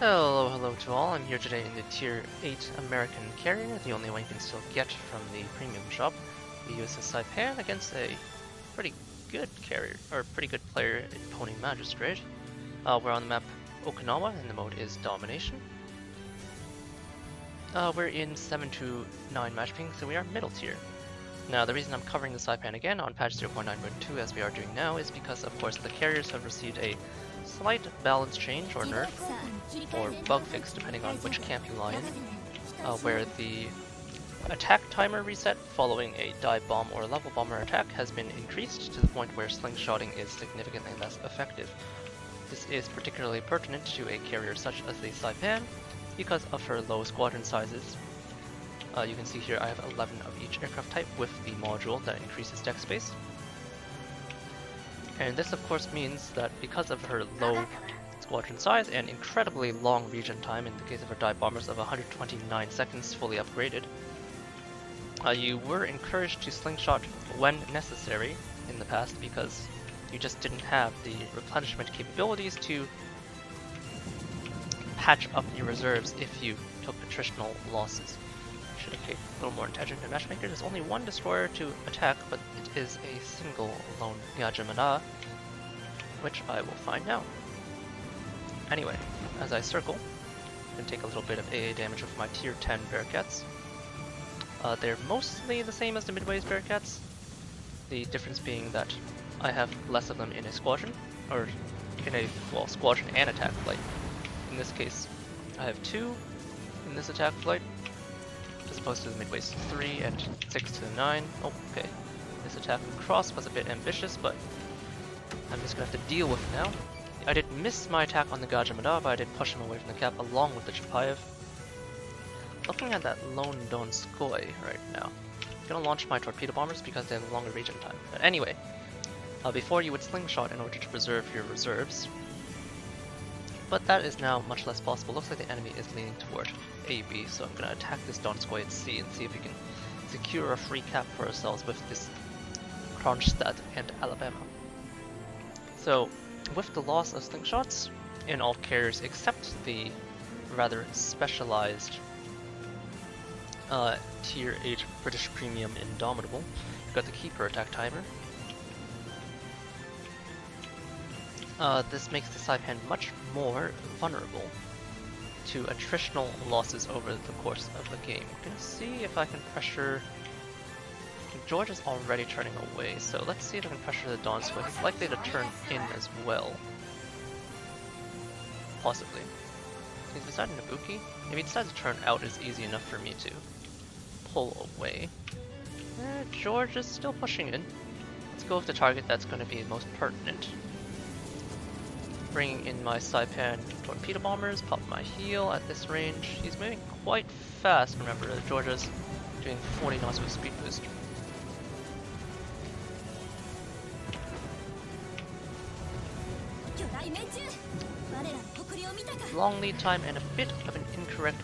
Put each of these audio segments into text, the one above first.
Hello, hello to all. I'm here today in the Tier 8 American carrier, the only one you can still get from the premium shop. We use the Saipan against a pretty good carrier, or pretty good player in Pony Magistrate. We're on the map Okinawa, and the mode is Domination. We're in 7 to 9 match ping, so we are middle tier. Now, the reason I'm covering the Saipan again on patch 0.9.2 as we are doing now is because, of course, the carriers have received a slight balance change or nerf, or bug fix depending on which camp you lie in, where the attack timer reset following a dive bomb or level bomber attack has been increased to the point where slingshotting is significantly less effective. This is particularly pertinent to a carrier such as the Saipan because of her low squadron sizes. You can see here I have 11 of each aircraft type with the module that increases deck space. And this of course means that because of her low squadron size and incredibly long region time, in the case of her dive bombers of 129 seconds fully upgraded, you were encouraged to slingshot when necessary in the past because you just didn't have the replenishment capabilities to patch up your reserves if you took attritional losses. Should have paid a little more attention to Matchmaker. There's only one destroyer to attack, but it is a single lone Yajimada, which I will find now. Anyway, as I circle, I'm going to take a little bit of AA damage with my tier 10 Bearcats. They're mostly the same as the Midway's Bearcats, the difference being that I have less of them in a squadron, or in a, well, squadron and attack flight. In this case, I have 2 in this attack flight, as opposed to the Midway's 3 and 6 to 9. Oh, okay. This attack across was a bit ambitious, but I'm just gonna have to deal with it now. I did miss my attack on the Gajimada, but I did push him away from the cap along with the Chapayev. Looking at that lone Donskoy right now. I'm gonna launch my torpedo bombers because they have longer region time. But anyway, before you would slingshot in order to preserve your reserves, but that is now much less possible. Looks like the enemy is leaning toward AB, so I'm gonna attack this Donskoy at C and see if we can secure a free cap for ourselves with this Kronstadt and Alabama. So, with the loss of slingshots in all carriers except the rather specialized Tier 8 British Premium Indomitable, you've got the Keeper attack timer. This makes the Saipan much more vulnerable to attritional losses over the course of the game. I'm gonna see if I can pressure. George is already turning away, so let's see if I can pressure the Donskoy. He's likely to turn in as well. Possibly. He's beside Nabuki. If he decides to turn out, it's easy enough for me to pull away. George is still pushing in. Let's go with the target that's going to be most pertinent. Bringing in my Saipan torpedo bombers, pop my heel at this range. He's moving quite fast, remember, Georgia's doing 40 knots with speed boost. Long lead time and a bit of an incorrect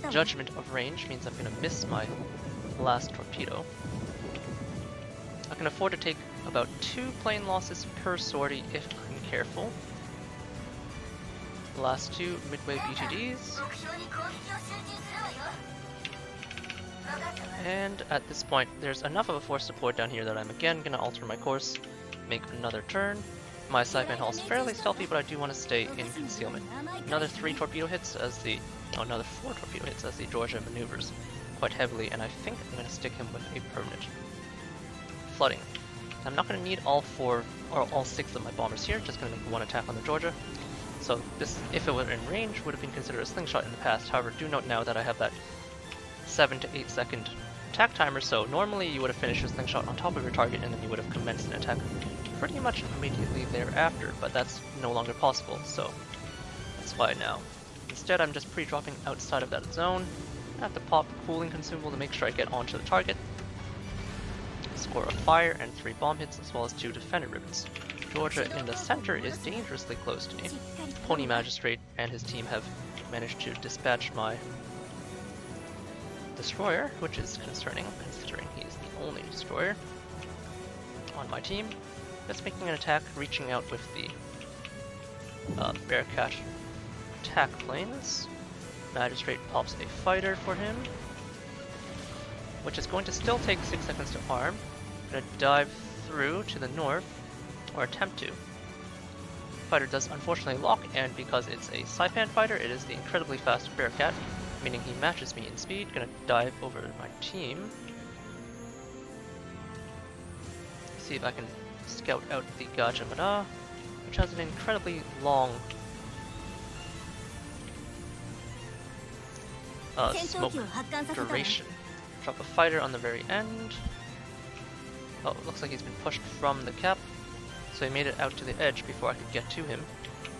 judgment of range means I'm going to miss my last torpedo. I can afford to take about 2 plane losses per sortie if I'm careful. The last 2 Midway BTDs. And at this point, there's enough of a force support down here that I'm again going to alter my course, make another turn. My Saipan hull's fairly stealthy, but I do want to stay in concealment. Another 3 torpedo hits as the, another 4 torpedo hits as the Georgia maneuvers quite heavily, and I think I'm going to stick him with a permanent flooding. I'm not going to need all 4 or all 6 of my bombers here, just going to make 1 attack on the Georgia. So this, if it were in range, would have been considered a slingshot in the past. However, do note now that I have that 7 to 8 second attack timer, so normally you would have finished your slingshot on top of your target and then you would have commenced an attack pretty much immediately thereafter, but that's no longer possible, so that's why now. Instead, I'm just pre-dropping outside of that zone. I have to pop cooling consumable to make sure I get onto the target. Score a fire and 3 bomb hits as well as 2 defender ribbons. Georgia in the center is dangerously close to me. Pony Magistrate and his team have managed to dispatch my destroyer, which is concerning considering he is the only destroyer on my team. Just making an attack, reaching out with the Bearcat attack planes. Magistrate pops a fighter for him, which is going to still take 6 seconds to arm. Gonna dive through to the north, or attempt to. Fighter does unfortunately lock, and because it's a Saipan fighter, it is the incredibly fast Bearcat, meaning he matches me in speed. Gonna dive over my team. See if I can scout out the Gajimada, which has an incredibly long smoke duration. Drop a fighter on the very end. Oh, it looks like he's been pushed from the cap, so he made it out to the edge before I could get to him.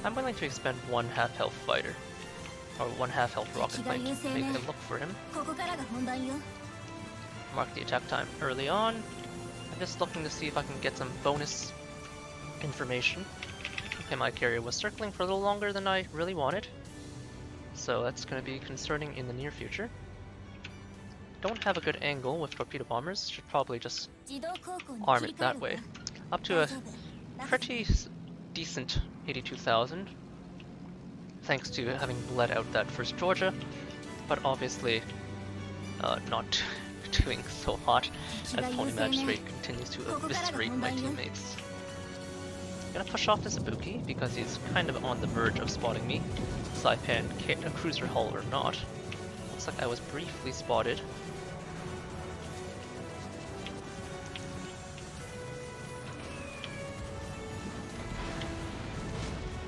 I'm willing to expend 1 half-health fighter, or 1 half-health rocket plane to make a look for him. Mark the attack time early on. I'm just looking to see if I can get some bonus information. Okay, my carrier was circling for a little longer than I really wanted, so that's going to be concerning in the near future. Don't have a good angle with torpedo bombers, should probably just arm it that way. Up to a pretty decent 82,000, thanks to having bled out that first Georgia, but obviously not doing so hot as Pony Magistrate continues to eviscerate my teammates. Gonna push off this Ibuki because he's kind of on the verge of spotting me, Saipan, a cruiser hull or not. Looks like I was briefly spotted.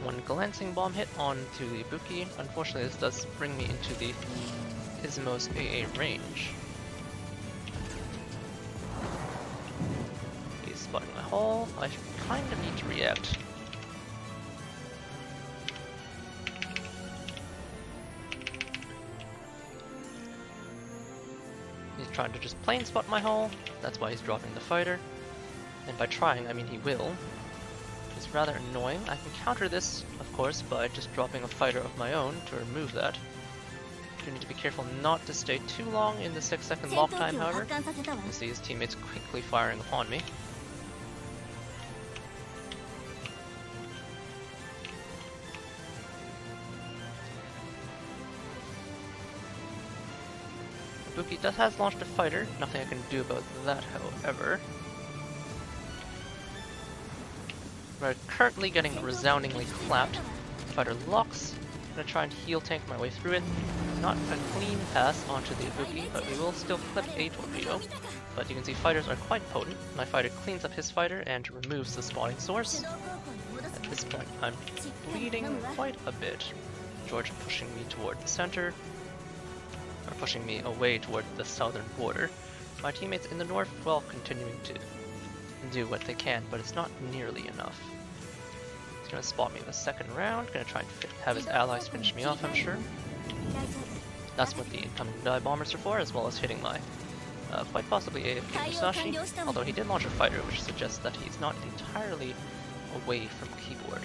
One glancing bomb hit onto the Ibuki. Unfortunately, this does bring me into the Ismo's AA range. He's spotting my hull. I kind of need to react. He's trying to just plane spot my hull. That's why he's dropping the fighter. And by trying, I mean he will. It's rather annoying. I can counter this, of course, by just dropping a fighter of my own to remove that. Do need to be careful not to stay too long in the 6-second lock time, however. You can see his teammates quickly firing upon me. Ibuki has launched a fighter. Nothing I can do about that, however. We're currently getting resoundingly clapped. Fighter locks. I'm gonna try and heel tank my way through it. Not a clean pass onto the Ibuki, but we will still clip a torpedo. But you can see fighters are quite potent. My fighter cleans up his fighter and removes the spawning source. At this point, I'm bleeding quite a bit. George pushing me toward the center, or pushing me away toward the southern border. My teammates in the north, well, continuing to do what they can, but it's not nearly enough. He's gonna spot me in the second round, gonna try and have his allies finish me off, I'm sure. That's what the incoming dive bombers are for, as well as hitting my quite possibly AFK Musashi, although he did launch a fighter, which suggests that he's not entirely away from keyboard,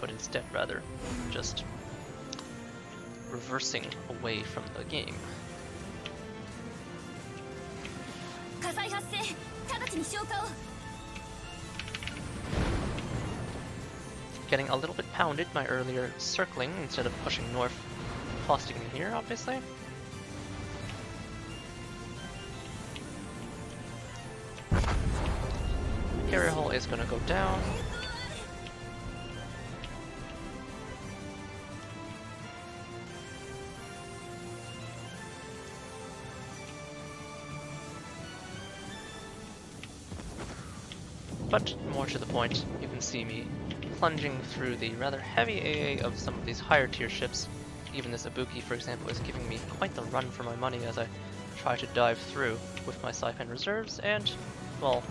but instead rather just reversing away from the game. Getting a little bit pounded by earlier circling instead of pushing north, costing me here, obviously. Carrier hull is going to go down. But more to the point, you can see me plunging through the rather heavy AA of some of these higher tier ships. Even this Ibuki, for example, is giving me quite the run for my money as I try to dive through with my Saipan reserves, and, well,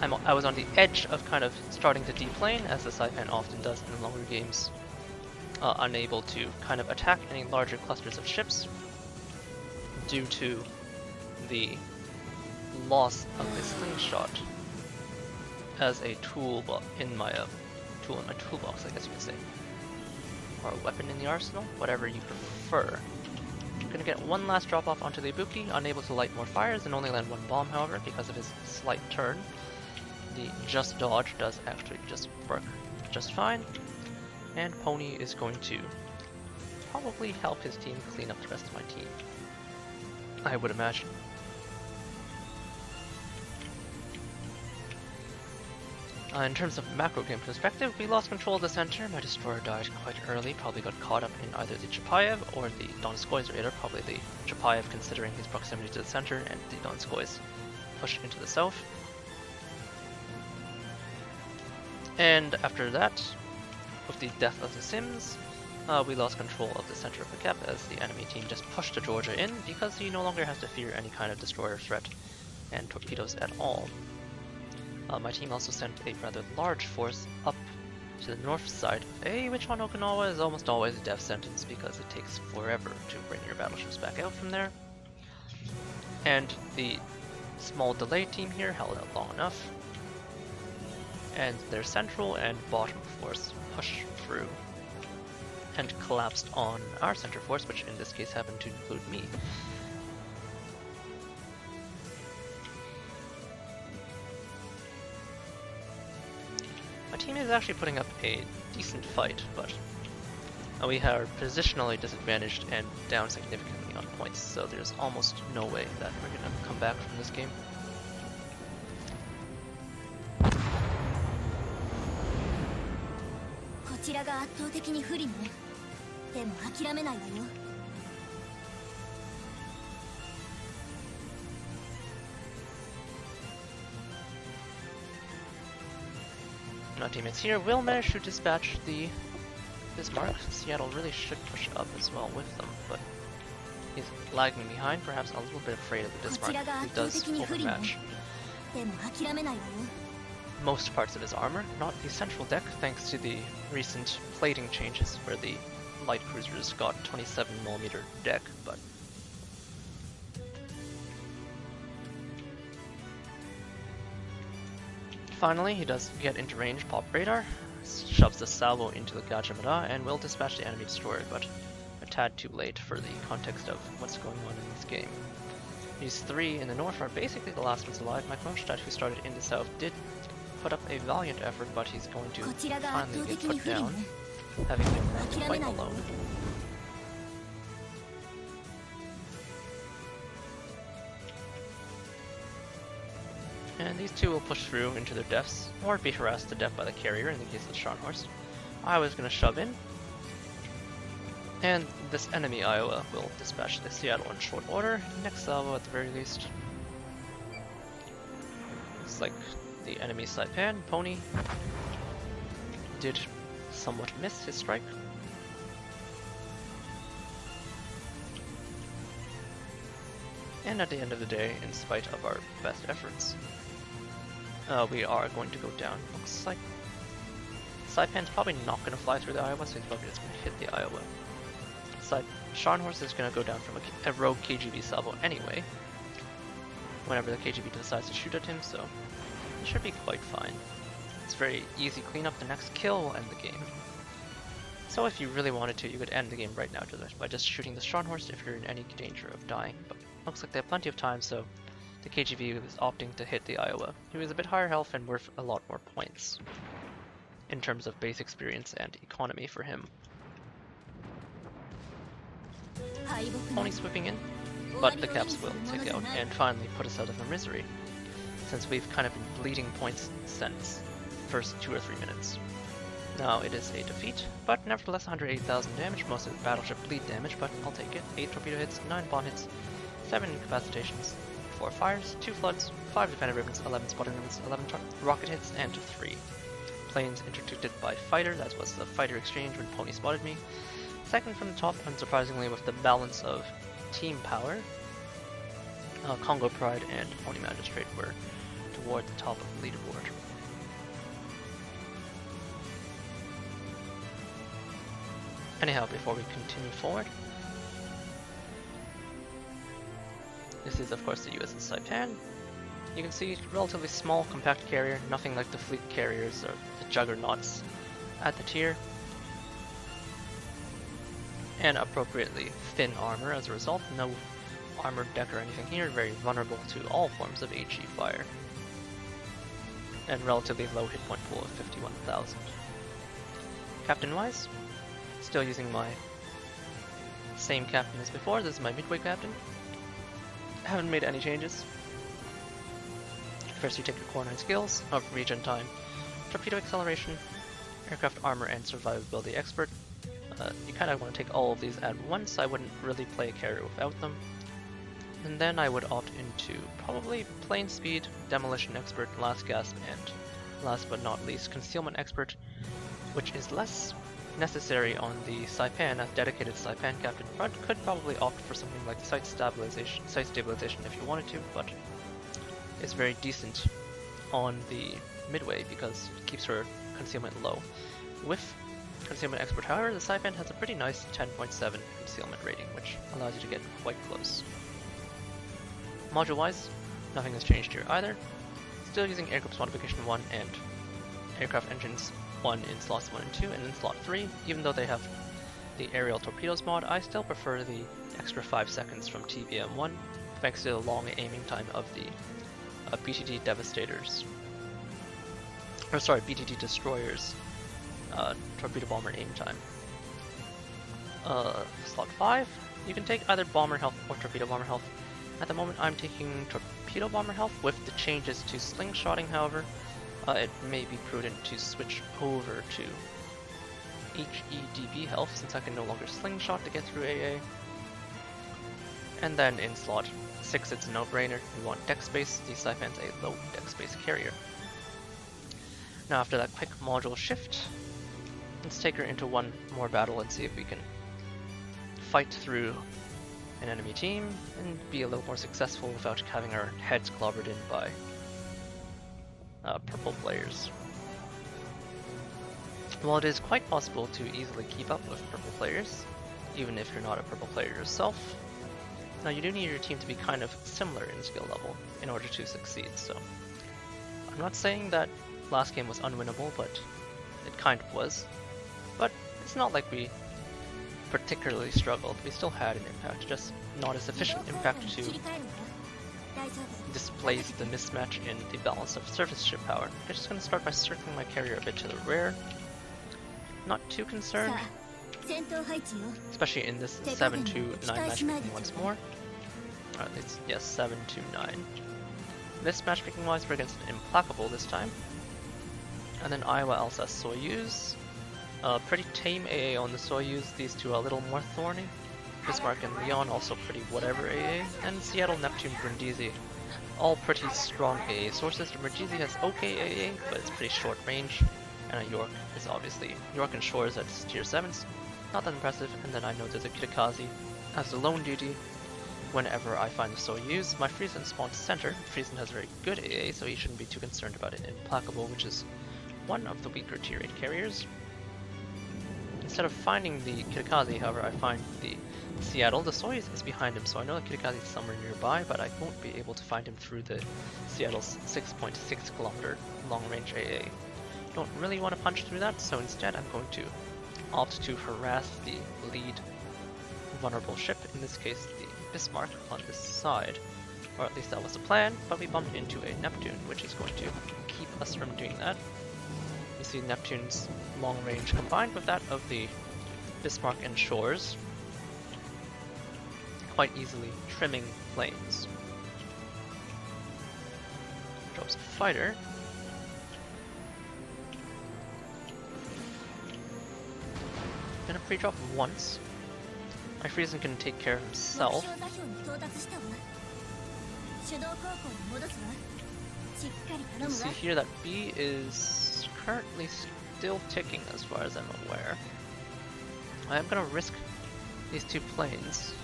I was on the edge of kind of starting to deplane, as the Saipan often does in longer games, unable to kind of attack any larger clusters of ships due to the loss of the slingshot as a tool in my toolbox, I guess you could say, or a weapon in the arsenal, whatever you prefer. I'm gonna get one last drop off onto the Ibuki, unable to light more fires and only land one bomb, however, because of his slight turn. The just dodge does actually just work just fine, and Pony is going to probably help his team clean up the rest of my team, I would imagine. In terms of macro game perspective, we lost control of the center. My destroyer died quite early, probably got caught up in either the Chapayev or the Donskoy's raider, probably the Chapayev considering his proximity to the center, and the Donskoy's push into the south. And after that, with the death of the Sims, we lost control of the center of the cap as the enemy team just pushed the Georgia in because he no longer has to fear any kind of destroyer threat and torpedoes at all. My team also sent a rather large force up to the north side of A, which on Okinawa is almost always a death sentence because it takes forever to bring your battleships back out from there. And the small delay team here held out long enough, and their central and bottom force pushed through and collapsed on our center force, which in this case happened to include me. My team is actually putting up a decent fight, but we are positionally disadvantaged and down significantly on points, so there's almost no way that we're going to come back from this game. Our teammates here will manage to dispatch the Bismarck. Seattle really should push up as well with them, but he's lagging behind, perhaps a little bit afraid of the Bismarck. He does overmatch most parts of his armor, not the central deck, thanks to the recent plating changes where the light cruisers got 27mm deck, but finally, he does get into range, pop radar, shoves the salvo into the Gajimada, and will dispatch the enemy destroyer, but a tad too late for the context of what's going on in this game. These three in the north are basically the last ones alive. My Kronstadt, who started in the south, did put up a valiant effort, but he's going to finally get put down, having been quite alone. And these two will push through into their deaths, or be harassed to death by the carrier in the case of the Scharnhorst. I was going to shove in, and this enemy Iowa will dispatch the Seattle in short order, next salvo at the very least. Looks like the enemy Saipan, Pony, did somewhat miss his strike. And at the end of the day, in spite of our best efforts, we are going to go down. Looks like Saipan's probably not going to fly through the Iowa, so he's probably just going to hit the Iowa. Scharnhorst is going to go down from a rogue KGB salvo anyway, whenever the KGB decides to shoot at him, so it should be quite fine. It's very easy cleanup. The next kill will end the game. So if you really wanted to, you could end the game right now by just shooting the Scharnhorst if you're in any danger of dying, but looks like they have plenty of time, so the KGB is opting to hit the Iowa. He was a bit higher health and worth a lot more points in terms of base experience and economy for him. Pony swooping in, but the caps will tick out and finally put us out of our misery, since we've kind of been bleeding points since the first 2 or 3 minutes. Now it is a defeat, but nevertheless 108,000 damage, most of the battleship bleed damage, but I'll take it. 8 torpedo hits, 9 bomb hits, 7 incapacitations, 4 fires, 2 floods, 5 defender ribbons, 11 spotted ribbons, 11 rocket hits, and 3 planes interdicted by fighter. That was the fighter exchange when Pony spotted me. Second from the top, unsurprisingly, with the balance of team power, Congo Pride and Pony Magistrate were toward the top of the leaderboard. Anyhow, before we continue forward, this is of course the USS Saipan. You can see relatively small compact carrier, nothing like the fleet carriers or the juggernauts at the tier. And appropriately thin armor as a result, no armored deck or anything here, very vulnerable to all forms of HE fire. And relatively low hit point pool of 51,000. Captain wise, still using my Same captain as before, this is my midway captain. Haven't made any changes. First you take your core 9 skills of regen time, torpedo acceleration, aircraft armor, and survivability expert. You kind of want to take all of these at once. I wouldn't really play a carrier without them. And then I would opt into probably plane speed, demolition expert, last gasp, and last but not least concealment expert, which is less necessary on the Saipan as dedicated Saipan captain, but could probably opt for something like site stabilization if you wanted to, but it's very decent on the midway because it keeps her concealment low. With concealment expert, however, the Saipan has a pretty nice 10.7 concealment rating, which allows you to get quite close. Module wise, nothing has changed here either. Still using aircraft modification 1 and aircraft engines 1 in slots 1 and 2, and in slot 3, even though they have the aerial torpedoes mod, I still prefer the extra 5 seconds from TBM1 thanks to the long aiming time of the BTD Devastators. Or sorry, BTD Destroyers torpedo bomber aim time. Slot 5, you can take either bomber health or torpedo bomber health. At the moment I'm taking torpedo bomber health. With the changes to slingshotting, however, it may be prudent to switch over to HEDB health since I can no longer slingshot to get through AA. And then in slot 6 it's a no-brainer. We want deck space. The Saipan's a low deck space carrier. Now after that quick module shift, let's take her into one more battle and see if we can fight through an enemy team and be a little more successful without having our heads clobbered in by purple players. While it is quite possible to easily keep up with purple players, even if you're not a purple player yourself, now you do need your team to be kind of similar in skill level in order to succeed. So I'm not saying that last game was unwinnable, but it kind of was. But it's not like we particularly struggled. We still had an impact, just not a sufficient impact to displace the mismatch in the balance of surface ship power. I'm just going to start by circling my carrier a bit to the rear. Not too concerned, especially in this 7-2-9 matchmaking once more. Or at least, yes, 7-2-9. This matchmaking wise, we're against an Implacable this time. And then Iowa, Alsace, Soyuz. Pretty tame AA on the Soyuz, these two are a little more thorny. Bismarck and Leon also pretty whatever AA, and Seattle, Neptune, Brindisi, all pretty strong AA sources. The Brindisi has okay AA, but it's pretty short range, and York is obviously, York and Shores at tier 7s, not that impressive. And then I know there's a Kitakazi as the lone duty whenever I find the Soyuz. My Friesen spawns center. Friesen has very good AA, so he shouldn't be too concerned about it. Implacable, which is one of the weaker tier 8 carriers. Instead of finding the Kitakazi, however, I find the Seattle. The Soyuz is behind him, so I know the Kitakazi is somewhere nearby, but I won't be able to find him through the Seattle's 6.6 kilometer long-range AA. Don't really want to punch through that, so instead I'm going to opt to harass the lead vulnerable ship, in this case the Bismarck, on this side. Or at least that was the plan, but we bumped into a Neptune, which is going to keep us from doing that. You see Neptune's long range combined with that of the Bismarck and Shores, quite easily trimming planes. Drops a fighter. Gonna pre-drop once. My Friesen can take care of himself. You see here that B is currently still ticking as far as I'm aware. I am gonna risk these two planes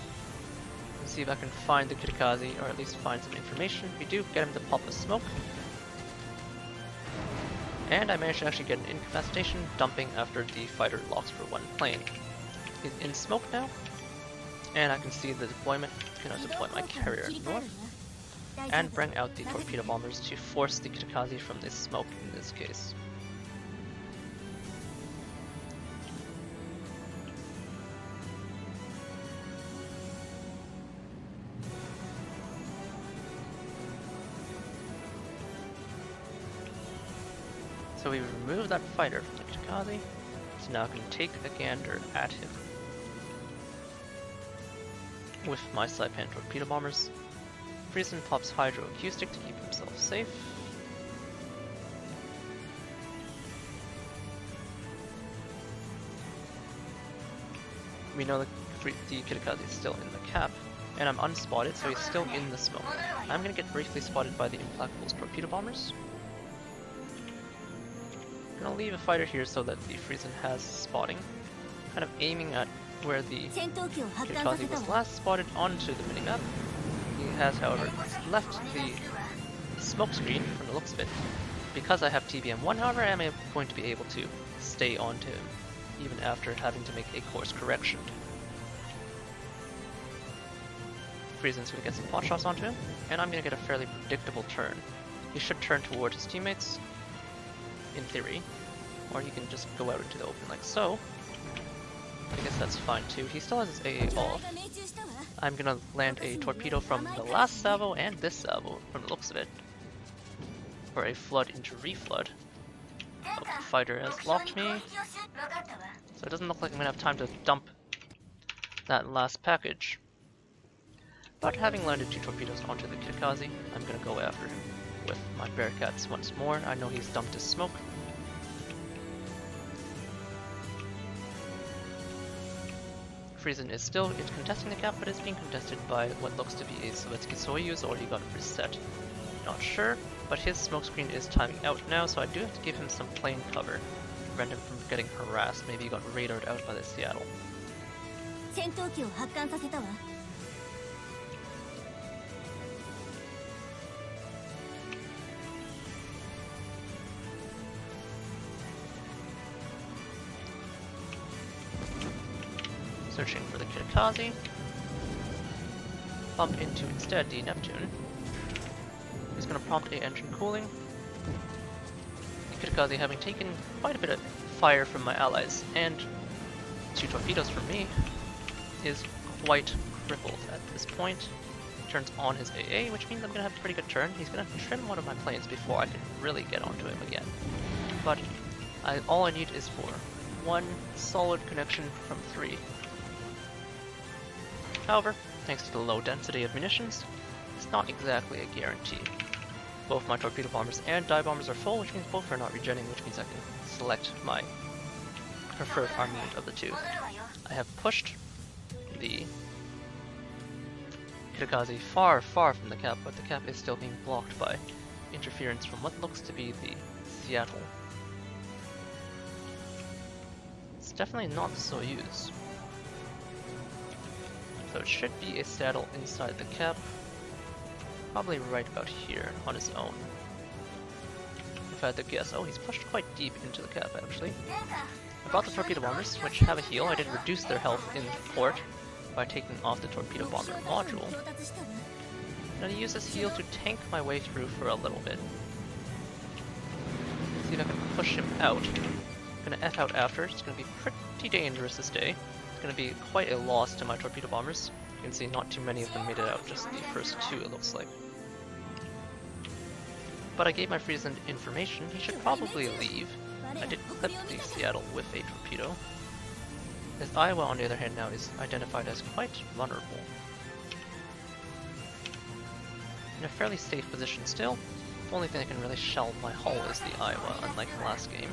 and see if I can find the Kitakazi, or at least find some information. If we do, get him to pop a smoke. And I managed to actually get an incapacitation, dumping after the fighter locks for one plane. He's in smoke now, and I can see the deployment. I'm gonna deploy my carrier north and bring out the torpedo bombers to force the Kitakazi from this smoke in this case. So we remove that fighter from the Kitakazi, so now I can take a gander at him. with my Saipan torpedo bombers. Friesen pops hydroacoustic to keep himself safe. We know the Kirikaze is still in the cap, and I'm unspotted, so he's still in the smoke. I'm gonna get briefly spotted by the Implacable's torpedo bombers. Gonna leave a fighter here so that the Friesen has spotting, kind of aiming at where the Kirikaze was last spotted onto the minimap. He has, however, left the smoke screen from the looks of it. Because I have TBM1, however, I am going to be able to stay onto him, even after having to make a course correction. Friesen's going to get some pot shots onto him, and I'm going to get a fairly predictable turn. He should turn toward his teammates, in theory, or he can just go out into the open like so. I guess that's fine too. He still has his AA off. I'm going to land a torpedo from the last salvo and this salvo, from the looks of it, for a flood into reflood. Oh, the fighter has locked me, so it doesn't look like I'm going to have time to dump that last package. But having landed 2 torpedoes onto the Kirikaze, I'm going to go after him with my Bearcats once more. I know he's dumped his smoke. Friesen is still contesting the cap, but is being contested by what looks to be a Sovietsky Soyuz, or he got reset. Not sure, but his smokescreen is timing out now, so I do have to give him some plane cover to prevent him from getting harassed. Maybe he got radared out by the Seattle. Searching for the Kirikaze. Bump into instead the Neptune. He's going to prompt a engine cooling. The Kirikaze, having taken quite a bit of fire from my allies and 2 torpedoes from me, is quite crippled at this point. Turns on his AA, which means I'm going to have a pretty good turn. He's going to trim one of my planes before I can really get onto him again. But all I need is for 1 solid connection from 3. However, thanks to the low density of munitions, it's not exactly a guarantee. Both my torpedo bombers and dive bombers are full, which means both are not regenning, which means I can select my preferred armament of the 2. I have pushed the Kirikaze far, far from the cap, but the cap is still being blocked by interference from what looks to be the Seattle. It's definitely not the Soyuz. So it should be a saddle inside the cap, probably right about here on his own. If I had to guess, oh, he's pushed quite deep into the cap actually. I brought the torpedo bombers, which have a heal. I did reduce their health in port by taking off the torpedo bomber module. I'm going to use this heal to tank my way through for a little bit. See if I can push him out. I'm going to F out after. It's going to be pretty dangerous this day. It's going to be quite a loss to my torpedo bombers. You can see not too many of them made it out, just the first 2 it looks like. But I gave my Friesen information. He should probably leave. I did clip the Seattle with a torpedo. His Iowa, on the other hand, now is identified as quite vulnerable. In a fairly safe position still. The only thing that can really shell my hull is the Iowa, unlike the last game.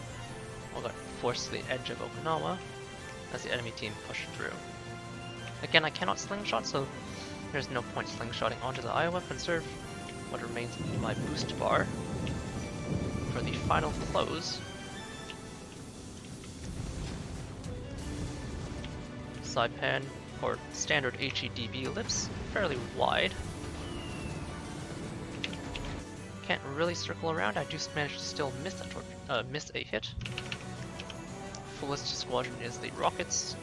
I got forced to the edge of Okinawa as the enemy team pushed through. Again, I cannot slingshot, so there's no point slingshotting onto the Iowa. Conserve what remains of my boost bar for the final close. Saipan, or standard HEDB ellipse, fairly wide. Can't really circle around. I do manage to still miss a hit. Fullest squadron is the rockets.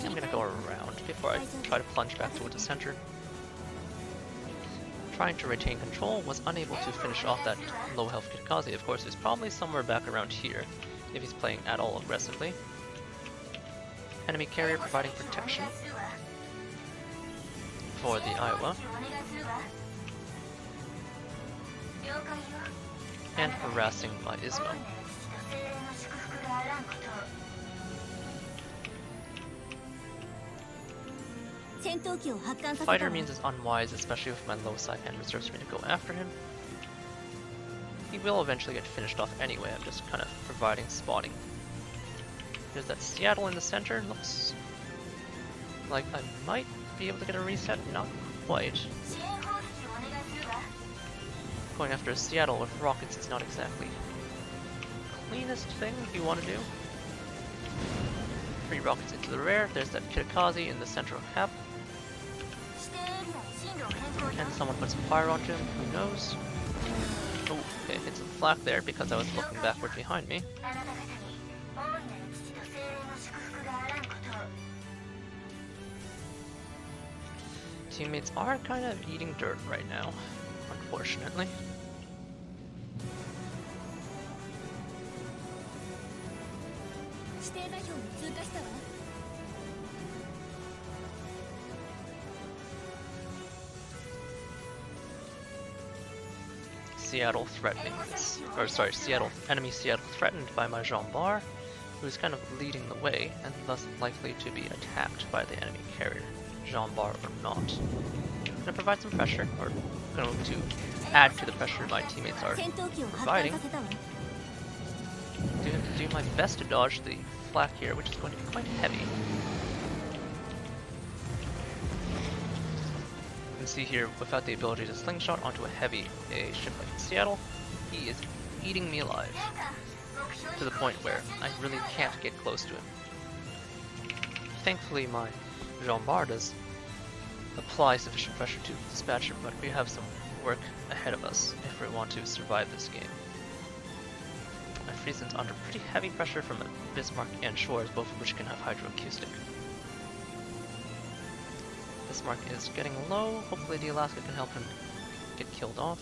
I'm gonna go around before I try to plunge back towards the center. Trying to retain control, was unable to finish off that low health Kirikaze. Of course, he's probably somewhere back around here if he's playing at all aggressively. Enemy carrier providing protection for the Iowa. And harassing my Ismo. Fighter means is unwise, especially with my low Saipan reserves for me to go after him. He will eventually get finished off anyway, I'm just kind of providing spotting. There's that Seattle in the center, looks like I might be able to get a reset, not quite. Going after a Seattle with rockets is not exactly the cleanest thing you want to do. 3 rockets into the rear, there's that Kitakaze in the central cap. Can someone put some fire onto him? Who knows? Oh, okay, hit some flak there because I was looking backward behind me. Teammates are kind of eating dirt right now, unfortunately. Seattle threatening this, or sorry, enemy Seattle threatened by my Jean Bar, who's kind of leading the way and thus likely to be attacked by the enemy carrier, Jean Bar or not. I'm gonna provide some pressure, or going to add to the pressure my teammates are providing. Do my best to dodge the flak here, which is going to be quite heavy. You can see here, without the ability to slingshot onto a heavy AA ship like Seattle, he is eating me alive, to the point where I really can't get close to him. Thankfully my Jean Bar does apply sufficient pressure to dispatch him, but we have some work ahead of us if we want to survive this game. My Friesen's under pretty heavy pressure from Bismarck and Shores, both of which can have hydroacoustic. Bismarck is getting low, hopefully the Alaska can help him get killed off.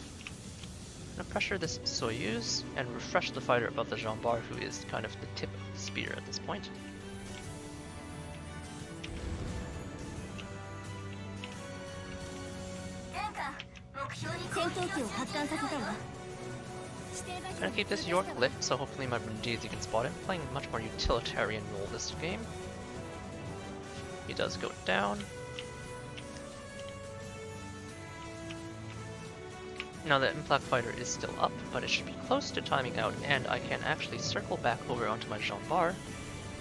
I'm gonna pressure this Soyuz and refresh the fighter above the Jean Bar, who is kind of the tip of the spear at this point. I'm gonna keep this York lit, so hopefully my Brindisi can spot him. Playing a much more utilitarian role this game. He does go down. Now the Implak fighter is still up, but it should be close to timing out, and I can actually circle back over onto my Jean Bar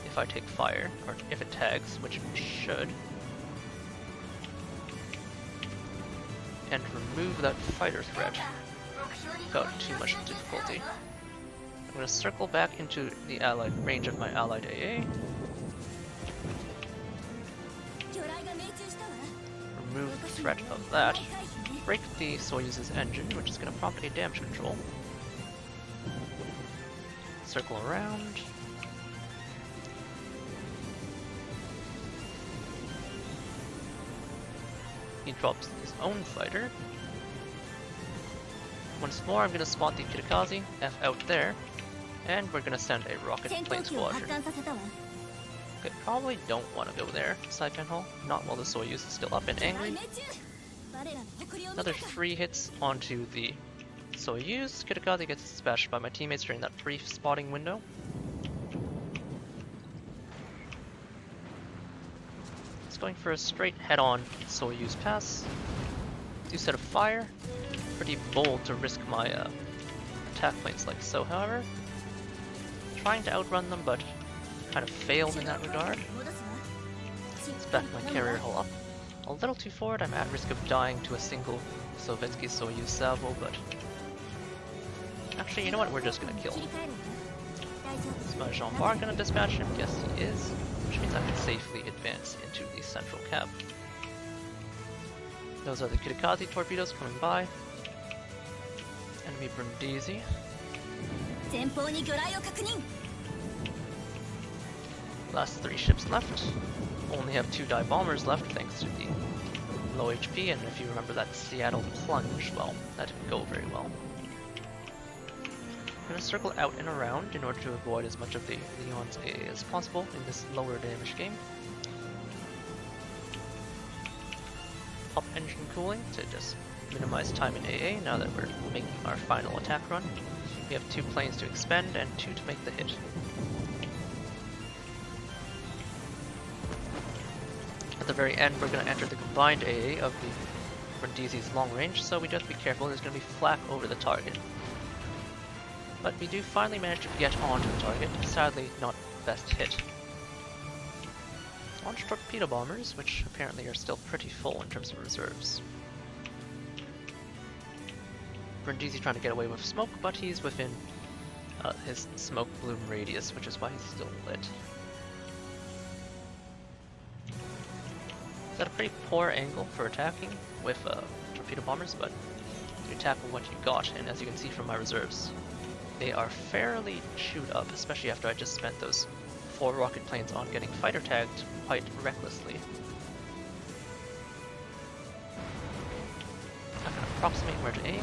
if I take fire, or if it tags, which it should. And remove that fighter threat without too much difficulty. I'm going to circle back into the allied range of my allied AA. Remove the threat of that. Break the Soyuz's engine, which is going to prompt a damage control. Circle around. He drops his own fighter. Once more, I'm going to spot the Kitakaze, F out there, and we're going to send a rocket plane squadron. Okay, probably don't want to go there, Saipan Hall, not while the Soyuz is still up and angry. Another 3 hits onto the Soyuz. Kitakaze gets dispatched by my teammates during that brief spotting window. It's going for a straight head-on Soyuz pass. 2 set of fire. Pretty bold to risk my attack planes like so, however. Trying to outrun them, but kind of failed in that regard. Let's back my carrier hull up. A little too forward, I'm at risk of dying to a single Sovietsky Soyuz salvo, but... Actually, you know what, we're just gonna kill him. Is my Jean Bar gonna dispatch him? Yes, he is. Which means I can safely advance into the central cap. Those are the Kitakaze torpedoes coming by. Enemy Brindisi. Last 3 ships left. Only have 2 dive bombers left thanks to the low HP, and if you remember that Seattle plunge, well, that didn't go very well. I'm going to circle out and around in order to avoid as much of the Leon's AA as possible in this lower damage game. Pop engine cooling to just minimize time in AA now that we're making our final attack run. We have 2 planes to expend and 2 to make the hit. At the very end, we're going to enter the combined AA of the Brindisi's long range, so we do have to be careful. There's going to be flak over the target. But we do finally manage to get onto the target. Sadly, not best hit. Launch torpedo bombers, which apparently are still pretty full in terms of reserves. Brindisi trying to get away with smoke, but he's within his smoke bloom radius, which is why he's still lit. Is that a pretty poor angle for attacking with torpedo bombers, but you attack with what you got, and as you can see from my reserves, they are fairly chewed up, especially after I just spent those 4 rocket planes on getting fighter tagged quite recklessly. I can approximate where to aim.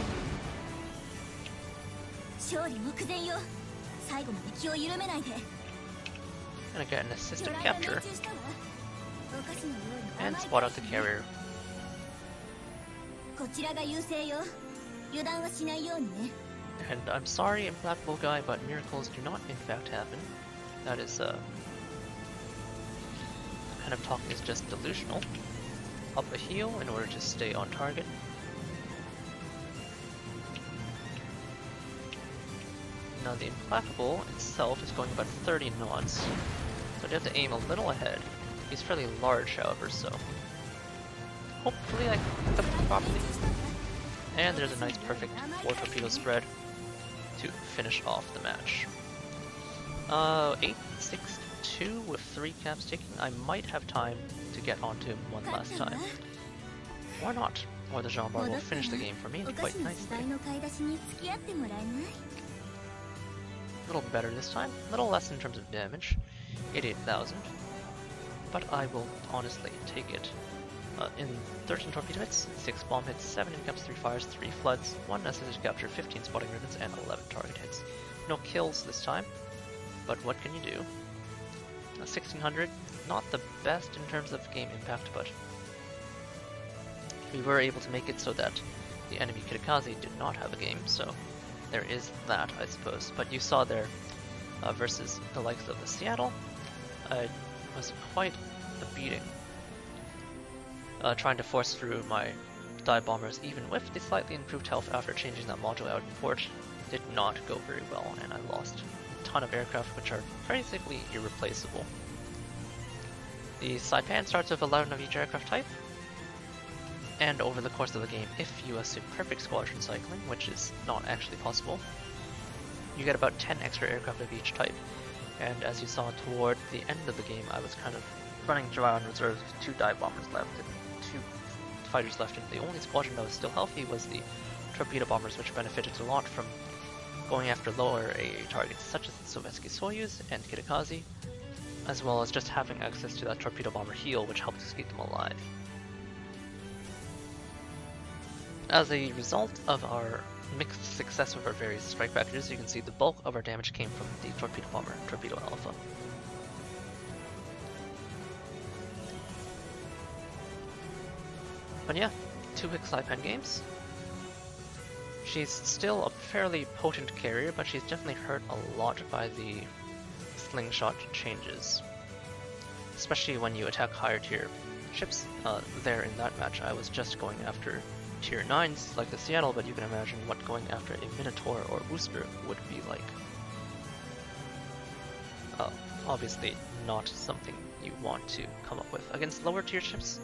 Gonna get an assisted capture and spot out the carrier. And I'm sorry, Implacable Guy, but miracles do not in fact happen. That is kind of talk is just delusional. Up a heel in order to stay on target. Now the Implacable itself is going about 30 knots, so I have to aim a little ahead. He's fairly large, however, so hopefully I can pick up properly. And there's a nice perfect 4 torpedo spread to finish off the match. 8-6-2 with 3 caps taking. I might have time to get onto him one last time. Or not. Or the Jean Bar will finish the game for me quite nicely. A little better this time. A little less in terms of damage. 88,000. But I will honestly take it. In 13 torpedo hits, 6 bomb hits, 7 incaps, 3 fires, 3 floods, 1 assisted capture, 15 spotting ribbons, and 11 target hits. No kills this time, but what can you do? 1600, not the best in terms of game impact, but we were able to make it so that the enemy Kitakaze did not have a game, so there is that, I suppose. But you saw there, versus the likes of the Seattle, it was quite a beating. Trying to force through my dive bombers, even with the slightly improved health after changing that module out in port, did not go very well, and I lost a ton of aircraft which are basically irreplaceable. The Saipan starts with 11 of each aircraft type, and over the course of the game, if you assume perfect squadron cycling, which is not actually possible, you get about 10 extra aircraft of each type. And as you saw toward the end of the game, I was kind of running dry on reserves with 2 dive bombers left and 2 fighters left, and the only squadron that was still healthy was the torpedo bombers, which benefited a lot from going after lower AA targets such as the Sovietsky Soyuz and Kitakaze, as well as just having access to that torpedo bomber heel, which helped to keep them alive. As a result of our mixed success with our various strike packages, you can see the bulk of our damage came from the torpedo bomber, Torpedo Alpha. But yeah, 2 quick Saipan games. She's still a fairly potent carrier, but she's definitely hurt a lot by the slingshot changes. Especially when you attack higher tier ships. There in that match I was just going after tier 9s like the Seattle, but you can imagine what going after a Minotaur or Booster would be like. Obviously not something you want to come up with. Against lower tier ships,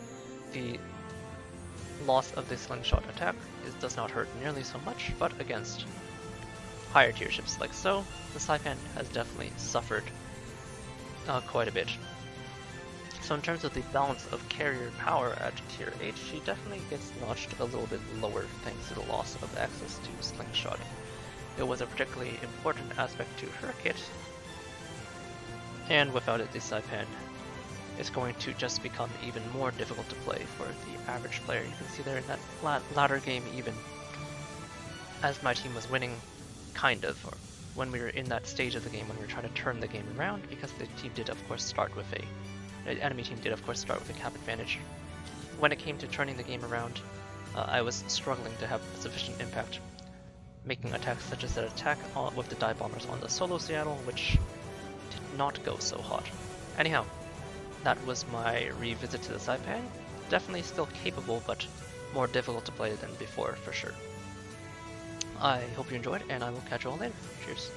the loss of the slingshot attack does not hurt nearly so much, but against higher tier ships like so, the Saipan has definitely suffered quite a bit. So in terms of the balance of carrier power at tier 8, she definitely gets notched a little bit lower thanks to the loss of access to slingshotting. It was a particularly important aspect to her kit, and without it the Saipan is going to just become even more difficult to play for the average player. You can see there in that latter game, even as my team was winning, kind of, or when we were in that stage of the game when we were trying to turn the game around, because the team did of course start with the enemy team did of course start with a cap advantage. When it came to turning the game around, I was struggling to have sufficient impact, making attacks such as that attack with the dive bombers on the solo Seattle, which did not go so hot. Anyhow, that was my revisit to the Saipan. Definitely still capable, but more difficult to play than before, for sure. I hope you enjoyed, and I will catch you all later. Cheers.